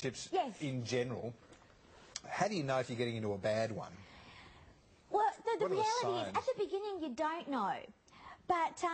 relationships Yes. in general, how do you know if you're getting into a bad one? Well, the What are the reality is, signs? at the beginning, you don't know. But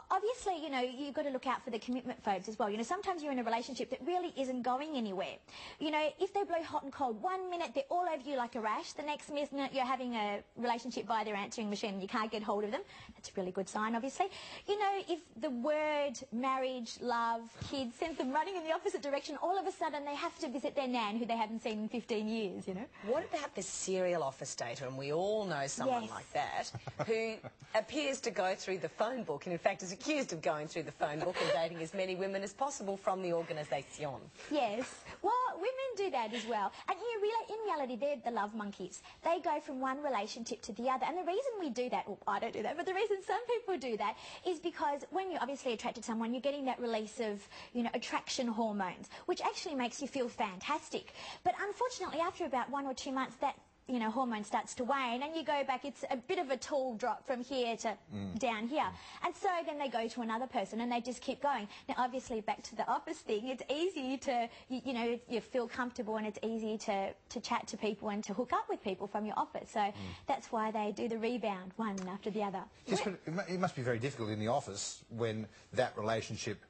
obviously, you know, you've got to look out for the commitment phobes as well. You know, sometimes you're in a relationship that really isn't going anywhere. You know, if they blow hot and cold, 1 minute they're all over you like a rash, the next minute you're having a relationship via their answering machine and you can't get hold of them. That's a really good sign, obviously. You know, if the word marriage, love, kids sends them running in the opposite direction, all of a sudden they have to visit their nan who they haven't seen in 15 years, you know. What about the serial office dater? And we all know someone Yes. like that who appears to go through the phone book and in fact is accused of going through the phone book and dating as many women as possible from the organisation. Yes. Well, women do that as well. And you know, in reality, they're the love monkeys. They go from one relationship to the other. And the reason we do that, well, I don't do that, but the reason some people do that is because when you're obviously attracted to someone, you're getting that release of, you know, attraction hormones, which actually makes you feel fantastic. But unfortunately, after about 1 or 2 months, that, you know, hormone starts to wane and you go back, it's a bit of a tall drop from here to down here. And so then they go to another person and they just keep going. Now, obviously, back to the office thing, it's easy to, you know, you feel comfortable and it's easy to chat to people and to hook up with people from your office. So that's why they do the rebound, one after the other. Just, it must be very difficult in the office when that relationship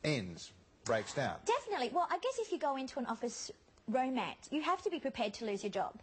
ends, breaks down. Definitely. Well, I guess if you go into an office romance, you have to be prepared to lose your job.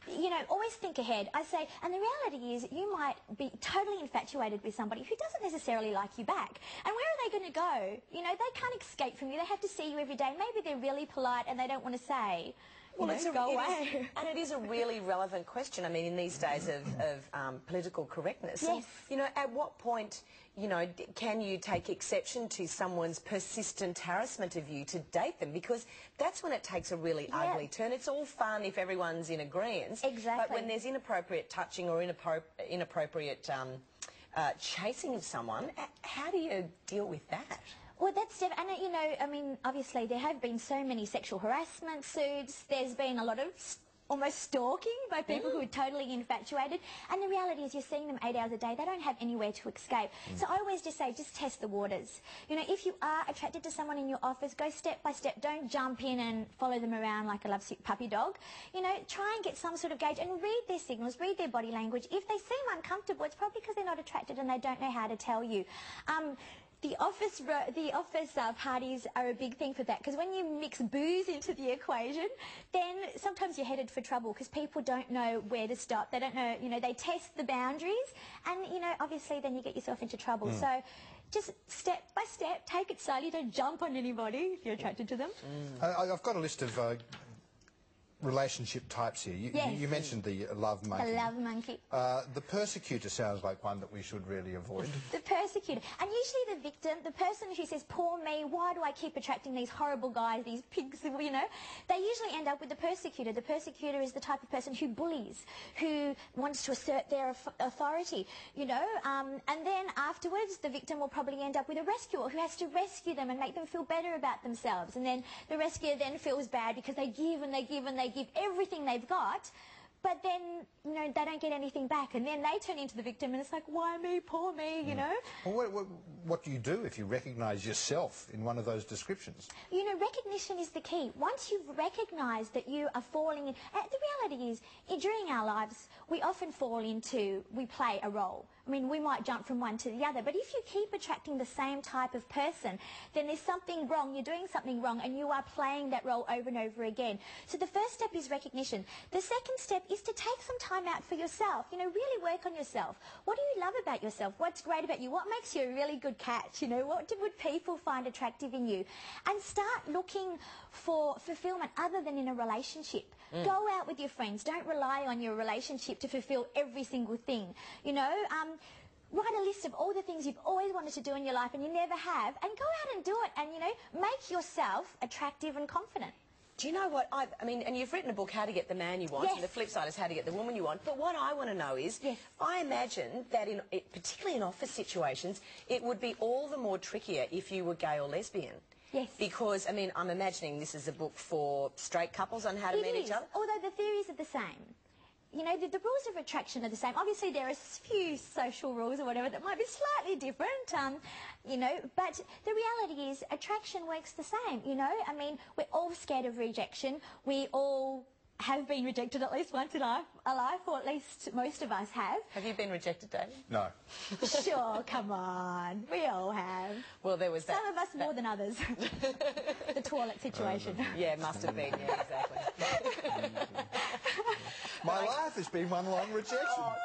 You know, always think ahead. I say, and the reality is you might be totally infatuated with somebody who doesn't necessarily like you back. And where are they going to go? You know, they can't escape from you. They have to see you every day. Maybe they're really polite and they don't want to say, Well, go away. And it is a really relevant question. I mean, in these days of political correctness. Yes. And, you know, at what point, you know, can you take exception to someone's persistent harassment of you to date them? Because that's when it takes a really ugly turn. It's all fun if everyone's in agreement. Exactly. But when there's inappropriate touching or inappropriate chasing of someone, how do you deal with that? Well, that's and you know, I mean, obviously there have been so many sexual harassment suits. There's been a lot of almost stalking by people who are totally infatuated. And the reality is you're seeing them 8 hours a day. They don't have anywhere to escape. So I always just say, just test the waters. You know, if you are attracted to someone in your office, go step by step. Don't jump in and follow them around like a lovesick puppy dog. You know, try and get some sort of gauge and read their signals, read their body language. If they seem uncomfortable, it's probably because they're not attracted and they don't know how to tell you. The office parties are a big thing for that, because when you mix booze into the equation, then sometimes you're headed for trouble because people don't know where to stop. They don't know, you know, they test the boundaries and, you know, obviously then you get yourself into trouble. So just step by step, take it slowly, don't jump on anybody if you're attracted to them. I've got a list of relationship types here. You mentioned the love monkey. The love monkey. The persecutor sounds like one that we should really avoid. The persecutor. And usually the victim, the person who says, poor me, why do I keep attracting these horrible guys, these pigs, you know, they usually end up with the persecutor. The persecutor is the type of person who bullies, who wants to assert their authority, you know, and then afterwards the victim will probably end up with a rescuer who has to rescue them and make them feel better about themselves. And then the rescuer then feels bad because they give and they give and they give everything they've got, but then, you know, they don't get anything back, and then they turn into the victim, and it's like, why me, poor me, you know? Well, what do you do if you recognise yourself in one of those descriptions? You know, recognition is the key. Once you've recognised that you are falling in... the reality is, during our lives, we often fall into, we play a role. I mean, we might jump from one to the other, but if you keep attracting the same type of person, then there's something wrong, you're doing something wrong, and you are playing that role over and over again. So the first step is recognition. The second step is to take some time out for yourself. You know, really work on yourself. What do you love about yourself? What's great about you? What makes you a really good catch? You know, what would people find attractive in you? And start looking for fulfillment other than in a relationship. Go out with your friends. Don't rely on your relationship to fulfill every single thing. You know, write a list of all the things you've always wanted to do in your life and you never have, and go out and do it, and, you know, make yourself attractive and confident. Do you know what, I mean, and you've written a book, How to Get the Man You Want, Yes. and the flip side is How to Get the Woman You Want, but what I want to know is, Yes. I imagine that, particularly in office situations, it would be all the more trickier if you were gay or lesbian. Yes. Because, I mean, I'm imagining this is a book for straight couples on how to meet each other. Although the theories are the same. you know, the rules of attraction are the same. Obviously, there are a few social rules or whatever that might be slightly different, you know, but the reality is attraction works the same, you know. I mean, we're all scared of rejection. We all have been rejected at least once in our life, or at least most of us have. Have you been rejected, David? No. Sure, come on. We all have. Well, there was that. Some of us more than others. The toilet situation. Yeah, must have been, yeah, exactly. My life has been one long rejection. Oh,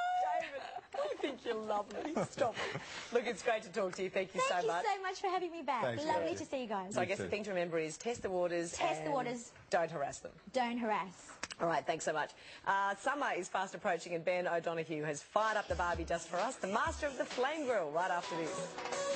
David, I think you're lovely. Stop it. Look, it's great to talk to you. Thank you so much. Thank you so much for having me back. Thanks, Lovely Katia. to see you guys. So I guess the thing to remember is test the waters. Test the waters. Don't harass them. Don't harass. All right, thanks so much. Summer is fast approaching and Ben O'Donoghue has fired up the Barbie just for us, the master of the flame grill, right after this.